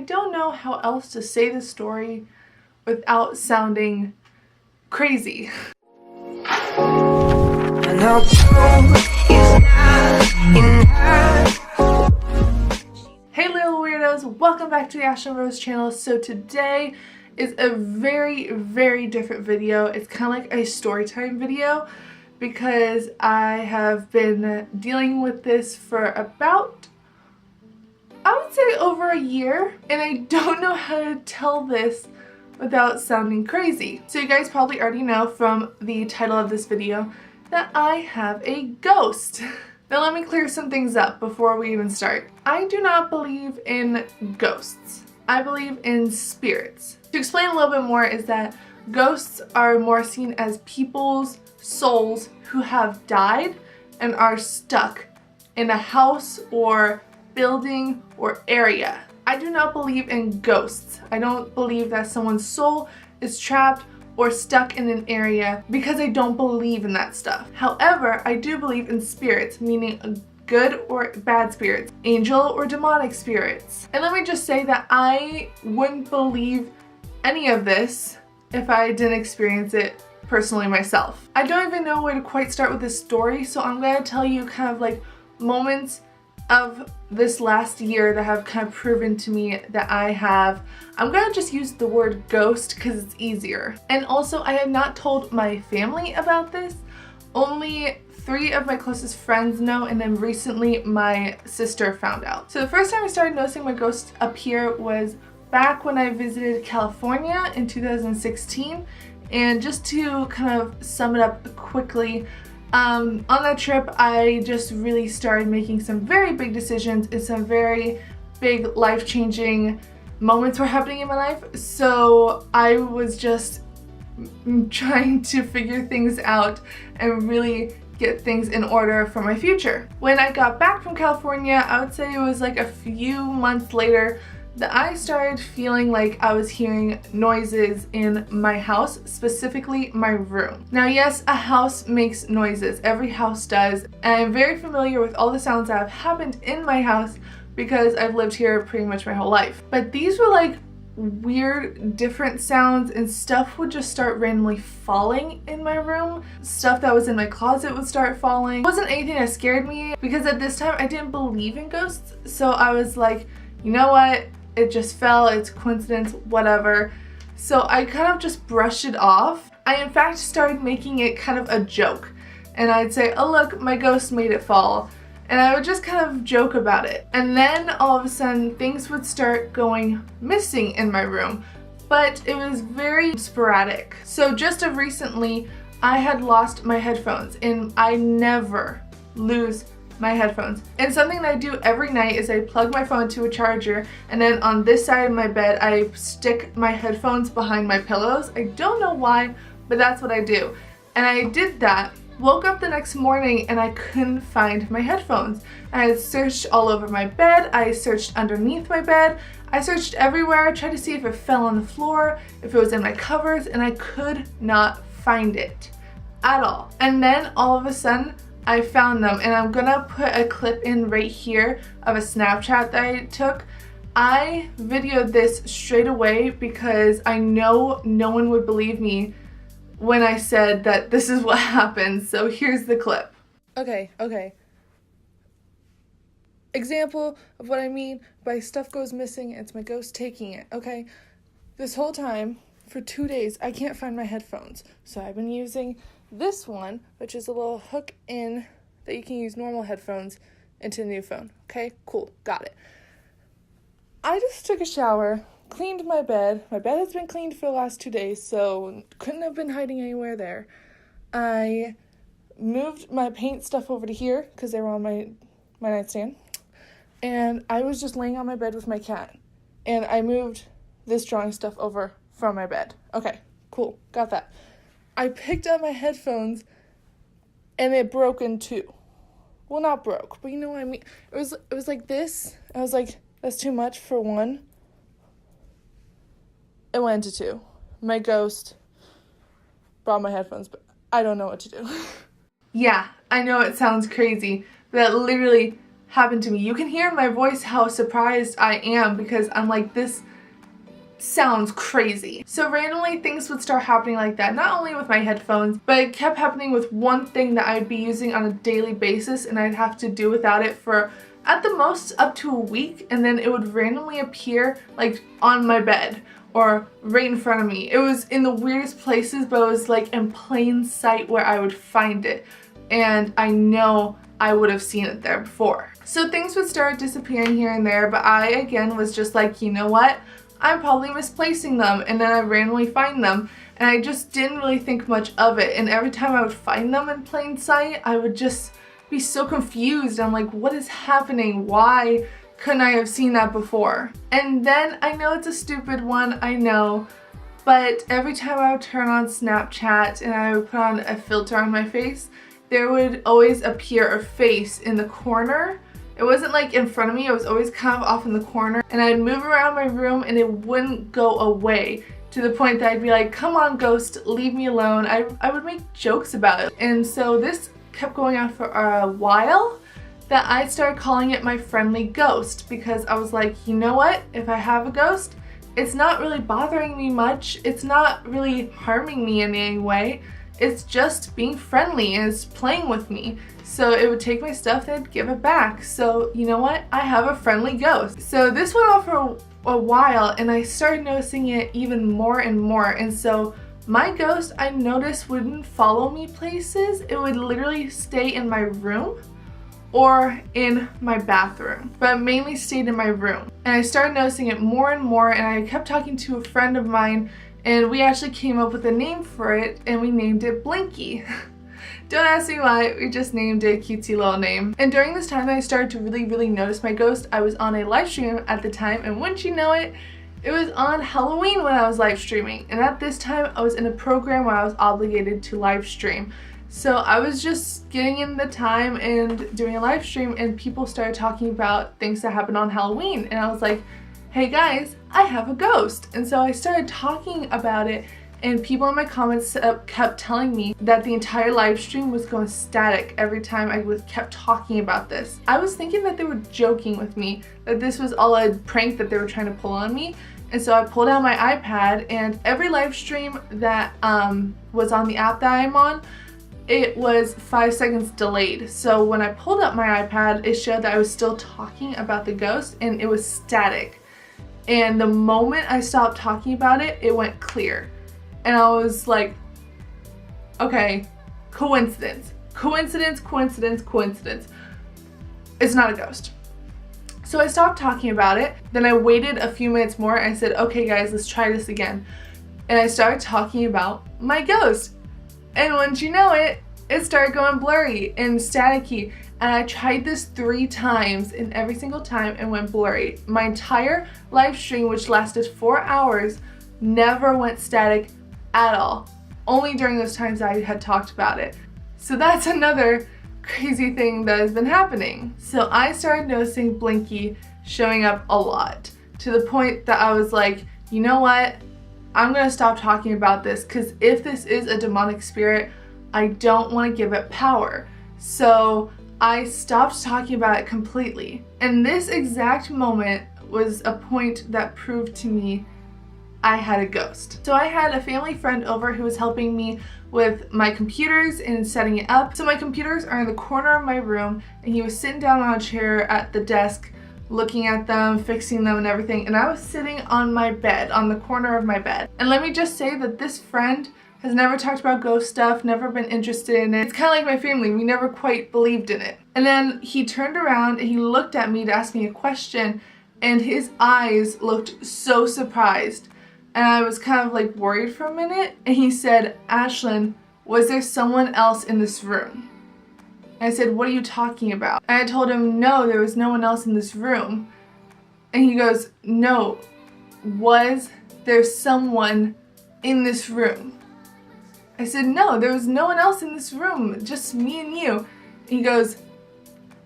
don't know how else to say this story without sounding crazy. Hey little weirdos, welcome back to the Aislingrose channel. So today is a very different video. It's kind of like a story time video because I have been dealing with this for about, I would say, over a year, and I don't know how to tell this without sounding crazy. So you guys probably already know from the title of this video that I have a ghost. Now let me clear some things up before we even start. I do not believe in ghosts. I believe in spirits. To explain a little bit more is that ghosts are more seen as people's souls who have died and are stuck in a house or building or area. I do not believe in ghosts. I don't believe that someone's soul is trapped or stuck in an area because I don't believe in that stuff. However, I do believe in spirits, meaning good or bad spirits, angel or demonic spirits. And let me just say that I wouldn't believe any of this if I didn't experience it personally myself. I don't even know where to quite start with this story, so I'm gonna tell you kind of like moments of this last year that have kind of proven to me that I'm gonna just use the word ghost because it's easier. And also, I have not told my family about this. Only 3 of my closest friends know, and then recently my sister found out. So the first time I started noticing my ghost appear was back when I visited California in 2016. And just to kind of sum it up quickly, on that trip, I just really started making some very big decisions and some very big life-changing moments were happening in my life. So I was just trying to figure things out and really get things in order for my future. When I got back from California, I would say it was like a few months later that I started feeling like I was hearing noises in my house, specifically my room. Now yes, a house makes noises. Every house does. And I'm very familiar with all the sounds that have happened in my house because I've lived here pretty much my whole life. But these were like weird, different sounds, and stuff would just start randomly falling in my room. Stuff that was in my closet would start falling. It wasn't anything that scared me because at this time I didn't believe in ghosts. So I was like, you know what? It just fell, it's coincidence, whatever. So I kind of just brushed it off. I in fact started making it kind of a joke. And I'd say, oh look, my ghost made it fall. And I would just kind of joke about it. And then all of a sudden things would start going missing in my room. But it was very sporadic. So just of recently, I had lost my headphones, and I never lose my headphones. And something that I do every night is I plug my phone to a charger, and then on this side of my bed I stick my headphones behind my pillows. I don't know why, but that's what I do. And I did that, woke up the next morning, and I couldn't find my headphones. I searched all over my bed, I searched underneath my bed, I searched everywhere. I tried to see if it fell on the floor, if it was in my covers, and I could not find it at all. And then all of a sudden I found them, and I'm gonna put a clip in right here of a Snapchat that I took. I videoed this straight away because I know no one would believe me when I said that this is what happened. So here's the clip. Okay. Example of what I mean by stuff goes missing, it's my ghost taking it, okay? This whole time, for 2 days, I can't find my headphones. So I've been using this one, which is a little hook in that you can use normal headphones into the new phone. Okay, cool, got it. I just took a shower, cleaned my bed. My bed has been cleaned for the last 2 days, so couldn't have been hiding anywhere there. I moved my paint stuff over to here because they were on my nightstand. And I was just laying on my bed with my cat. And I moved this drawing stuff over from my bed. Okay, cool, got that. I picked up my headphones and it broke in 2. Well, not broke, but you know what I mean. It was like this. I was like, that's too much for 1. It went into 2. My ghost brought my headphones, but I don't know what to do. Yeah, I know it sounds crazy, but that literally happen to me. You can hear in my voice how surprised I am because I'm like, this sounds crazy. So randomly things would start happening like that, not only with my headphones, but it kept happening with one thing that I'd be using on a daily basis, and I'd have to do without it for at the most up to a week, and then it would randomly appear like on my bed or right in front of me. It was in the weirdest places, but it was like in plain sight where I would find it, and I know I would have seen it there before. So things would start disappearing here and there, but I again was just like, you know what? I'm probably misplacing them, and then I randomly find them, and I just didn't really think much of it. And every time I would find them in plain sight, I would just be so confused. I'm like, what is happening? Why couldn't I have seen that before? And then I know it's a stupid one, I know, but every time I would turn on Snapchat and I would put on a filter on my face, there would always appear a face in the corner. It wasn't like in front of me, it was always kind of off in the corner, and I'd move around my room and it wouldn't go away, to the point that I'd be like, come on ghost, leave me alone. I would make jokes about it. And so this kept going on for a while, that I started calling it my friendly ghost, because I was like, you know what, if I have a ghost, it's not really bothering me much, it's not really harming me in any way, it's just being friendly and it's playing with me. So it would take my stuff and I'd give it back. So you know what? I have a friendly ghost. So this went on for a while, and I started noticing it even more and more. And so my ghost, I noticed, wouldn't follow me places. It would literally stay in my room or in my bathroom, but mainly stayed in my room. And I started noticing it more and more, and I kept talking to a friend of mine, and we actually came up with a name for it, and we named it Blinky. Don't ask me why, we just named it a cutesy little name. And during this time I started to really notice my ghost. I was on a live stream at the time, and wouldn't you know it, it was on Halloween when I was live streaming. And at this time I was in a program where I was obligated to live stream. So I was just getting in the time and doing a live stream, and people started talking about things that happened on Halloween. And I was like, hey guys, I have a ghost. And so I started talking about it, and people in my comments kept telling me that the entire live stream was going static every time I kept talking about this. I was thinking that they were joking with me, that this was all a prank that they were trying to pull on me. And so I pulled out my iPad, and every live stream that was on the app that I'm on, it was 5 seconds delayed. So when I pulled up my iPad, it showed that I was still talking about the ghost, and it was static. And the moment I stopped talking about it, it went clear. And I was like, okay, coincidence. Coincidence, coincidence, coincidence. It's not a ghost. So I stopped talking about it. Then I waited a few minutes more, and I said, okay guys, let's try this again. And I started talking about my ghost. And once you know it, it started going blurry and staticky. And I tried this 3 times, and every single time it went blurry. My entire live stream, which lasted 4 hours, never went static at all. Only during those times I had talked about it. So that's another crazy thing that has been happening. So I started noticing Blinky showing up a lot, to the point that I was like, you know what? I'm gonna stop talking about this, because if this is a demonic spirit, I don't want to give it power. So I stopped talking about it completely. And this exact moment was a point that proved to me I had a ghost. So I had a family friend over who was helping me with my computers and setting it up. So my computers are in the corner of my room, and he was sitting down on a chair at the desk looking at them, fixing them and everything, and I was sitting on my bed, on the corner of my bed. And let me just say that this friend has never talked about ghost stuff, never been interested in it. It's kind of like my family, we never quite believed in it. And then he turned around and he looked at me to ask me a question, and his eyes looked so surprised. And I was kind of like worried for a minute, and he said, Ashlyn, was there someone else in this room? And I said, what are you talking about? And I told him, no, there was no one else in this room. And he goes, no, was there someone in this room? I said, no, there was no one else in this room, just me and you. And he goes,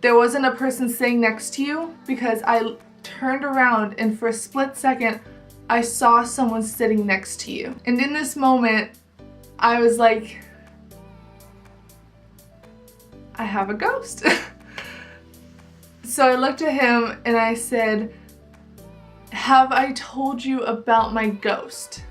there wasn't a person sitting next to you? Because I turned around, and for a split second, I saw someone sitting next to you. And in this moment, I was like, I have a ghost. So I looked at him and I said, have I told you about my ghost?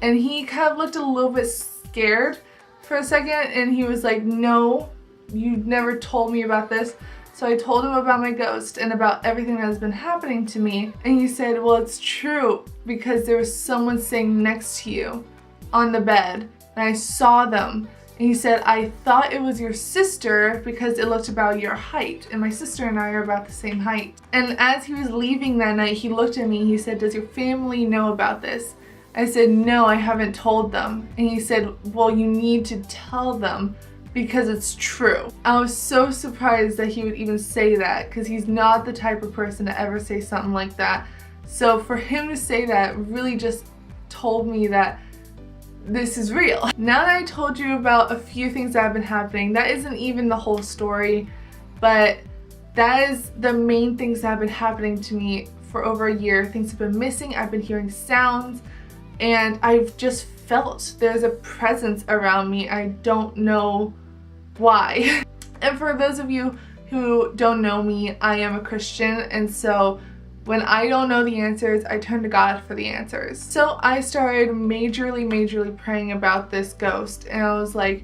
And he kind of looked a little bit scared for a second, and he was like, no, you never told me about this. So I told him about my ghost and about everything that has been happening to me. And he said, well, it's true, because there was someone sitting next to you on the bed and I saw them. And he said, I thought it was your sister because it looked about your height. And my sister and I are about the same height. And as he was leaving that night, he looked at me and he said, does your family know about this? I said, no, I haven't told them. And he said, well, you need to tell them because it's true. I was so surprised that he would even say that, because he's not the type of person to ever say something like that. So for him to say that really just told me that this is real. Now that I told you about a few things that have been happening, that isn't even the whole story, but that is the main things that have been happening to me for over a year. Things have been missing, I've been hearing sounds, and I've just felt there's a presence around me. I don't know why. And for those of you who don't know me, I am a Christian, and so when I don't know the answers, I turn to God for the answers. So I started majorly praying about this ghost, and I was like,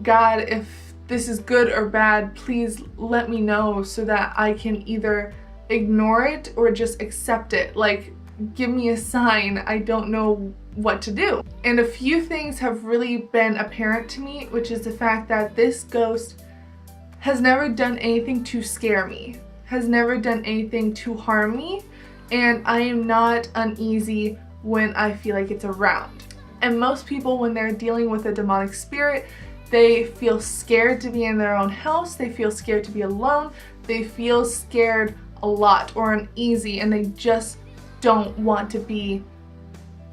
God, if this is good or bad, please let me know so that I can either ignore it or just accept it. Like, give me a sign. I don't know what to do. And a few things have really been apparent to me, which is the fact that this ghost has never done anything to scare me, has never done anything to harm me, and I am not uneasy when I feel like it's around. And most people, when they're dealing with a demonic spirit, they feel scared to be in their own house, they feel scared to be alone, they feel scared a lot or uneasy, and they just don't want to be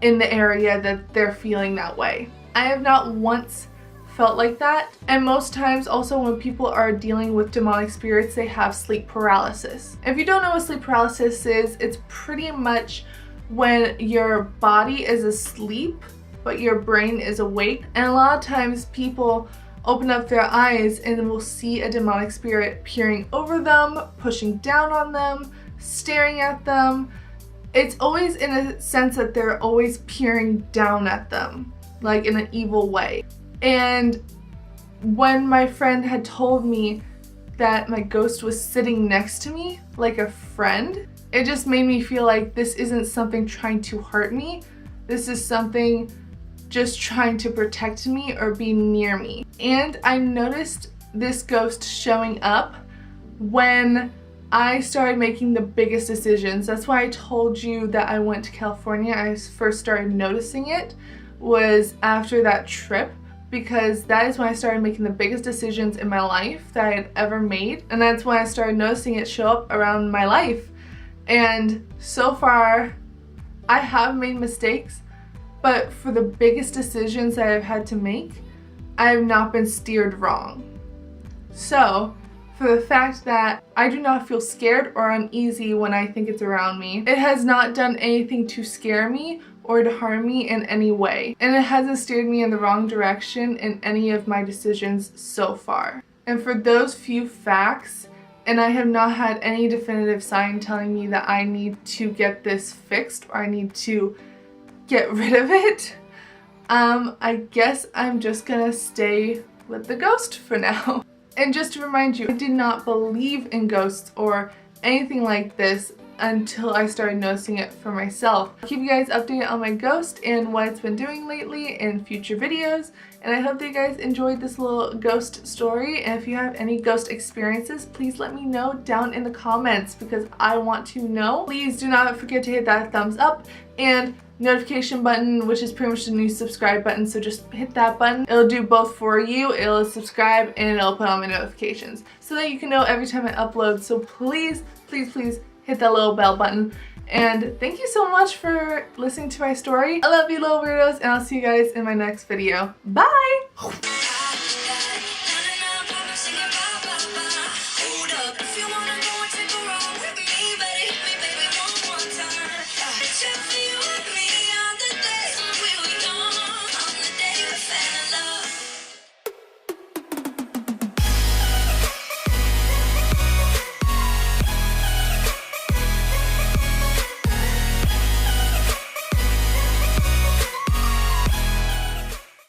in the area that they're feeling that way. I have not once felt like that, and most times also when people are dealing with demonic spirits, they have sleep paralysis. If you don't know what sleep paralysis is, it's pretty much when your body is asleep but your brain is awake, and a lot of times people open up their eyes and will see a demonic spirit peering over them, pushing down on them, staring at them. It's always in a sense that they're always peering down at them, like in an evil way. And when my friend had told me that my ghost was sitting next to me, like a friend, it just made me feel like this isn't something trying to hurt me. This is something just trying to protect me or be near me. And I noticed this ghost showing up when I started making the biggest decisions. That's why I told you that I went to California. I first started noticing it was after that trip, because that is when I started making the biggest decisions in my life that I had ever made, and that's when I started noticing it show up around my life. And so far I have made mistakes, but for the biggest decisions that I've had to make, I have not been steered wrong. So for the fact that I do not feel scared or uneasy when I think it's around me, it has not done anything to scare me or to harm me in any way. And it hasn't steered me in the wrong direction in any of my decisions so far. And for those few facts, and I have not had any definitive sign telling me that I need to get this fixed or I need to get rid of it, I guess I'm just gonna stay with the ghost for now. And just to remind you, I did not believe in ghosts or anything like this until I started noticing it for myself. I'll keep you guys updated on my ghost and what it's been doing lately in future videos, and I hope that you guys enjoyed this little ghost story. And if you have any ghost experiences, please let me know down in the comments because I want to know. Please do not forget to hit that thumbs up and notification button, which is pretty much the new subscribe button, so just hit that button. It'll do both for you. It'll subscribe and it'll put on my notifications so that you can know every time I upload. So please hit that little bell button. And thank you so much for listening to my story. I love you, little weirdos, and I'll see you guys in my next video. Bye!